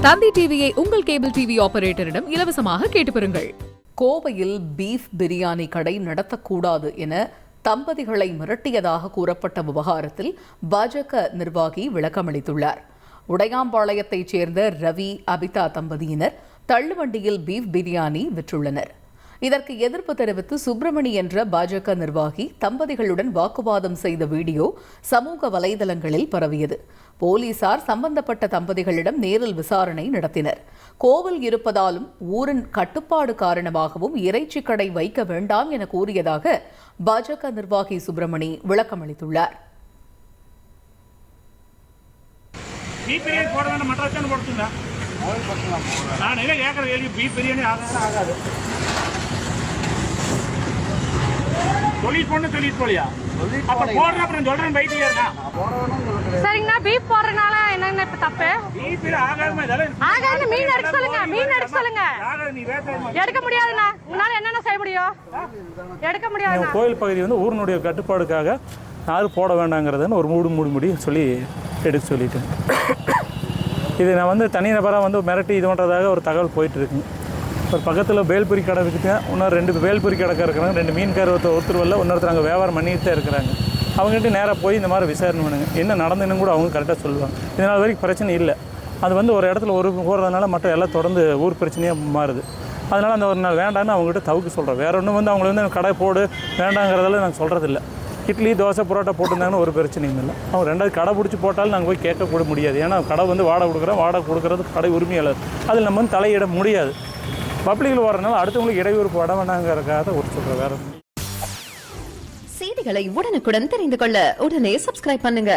தந்தி டிவியை உங்கள் cable TV ஆபரேட்டரிடம் இலவசமாக கேட்டு பெறுங்கள். கோவையில் பீஃப் பிரியாணி கடை நடத்தக்கூடாது என தம்பதிகளை மிரட்டியதாக கூறப்பட்ட விவகாரத்தில் பாஜக நிர்வாகி விளக்கமளித்துள்ளார். உடையாம்பாளையத்தைச் சேர்ந்த ரவி அபிதா தம்பதியினர் தள்ளுவண்டியில் பீஃப் பிரியாணி விற்றுள்ளனர். இதற்கு எதிர்ப்பு தெரிவித்து சுப்பிரமணி என்ற பாஜக நிர்வாகி தம்பதிகளுடன் வாக்குவாதம் செய்த வீடியோ சமூக வலைதளங்களில் பரவியது. போலீசார் சம்பந்தப்பட்ட தம்பதிகளிடம் நேரில் விசாரணை நடத்தினர். கோவில் இருப்பதாலும் ஊரின் கட்டுப்பாடு காரணமாகவும் இறைச்சி கடை வைக்க வேண்டாம் என கூறியதாக பாஜக நிர்வாகி சுப்பிரமணி விளக்கமளித்துள்ளார். சரிங்கண்ணா, பீஃப் போடுறதுனால என்னங்க தப்பு? மீன் எடுக்க சொல்லுங்க, மீன் எடுக்க சொல்லுங்க. எடுக்க முடியாதுண்ணா, உங்களால என்னென்ன செய்ய முடியும்? எடுக்க முடியாது. கோயில் பகுதி வந்து ஊரினுடைய கட்டுப்பாடுக்காக யாரும் போட வேண்டாங்கிறதுன்னு ஒரு மூடி சொல்லி எடுக்க சொல்லிட்டேன். இது நான் வந்து தனிநபராக வந்து மிரட்டி இது பண்ணுறதாக ஒரு தகவல் போயிட்டு இருக்குங்க. ஒரு பக்கத்தில் பேல்புரி கடை விற்கிட்டேன், இன்னும் 2 பேல்புரி கடை இருக்கிறாங்க, 2 மீன்கார் ஒருத்தர் வரல, இன்னொருத்தர் அங்கே வியாபாரம் பண்ணிட்டு தான் இருக்கிறாங்க. அவங்ககிட்ட நேராக போய் இந்த மாதிரி விசாரணை பண்ணுங்க, என்ன நடந்துன்னு கூட அவங்க கரெக்டாக சொல்லுவாங்க. இதனால் வரைக்கும் பிரச்சனை இல்லை. அது வந்து ஒரு இடத்துல ஒரு போகிறதுனால மற்ற எல்லாம் தொடர்ந்து ஊர் பிரச்சனையாக மாறுது. அதனால் அந்த ஒரு நாள் வேண்டான்னு அவங்ககிட்ட தவிர்க்க சொல்கிறேன். வேறு ஒன்றும் வந்து அவங்கள வந்து கடை போடு வேண்டாங்கிறதெல்லாம் நாங்கள் சொல்கிறதில்ல. இட்லி தோசை புரோட்டா போட்டிருந்தாங்கன்னு ஒரு பிரச்சனையும் இல்லை. அவங்க 2வது கடை பிடிச்சி போட்டாலும் நாங்கள் போய் கேட்கக்கூட முடியாது. ஏன்னா கடை வந்து வாடகை கொடுக்குறது கடை உரிமையாளர். அதில் நம்ம வந்து தலையிட முடியாது. பப்ளிக்கில் வர்றதுனால அடுத்தவங்களுக்கு இடையூறு போட வேண்டாங்கிறதுக்காக ஒரு சொல்கிறேன். வேறு செய்திகளை உடனுக்குடன் தெரிந்து கொள்ள உடனே சப்ஸ்கிரைப் பண்ணுங்க.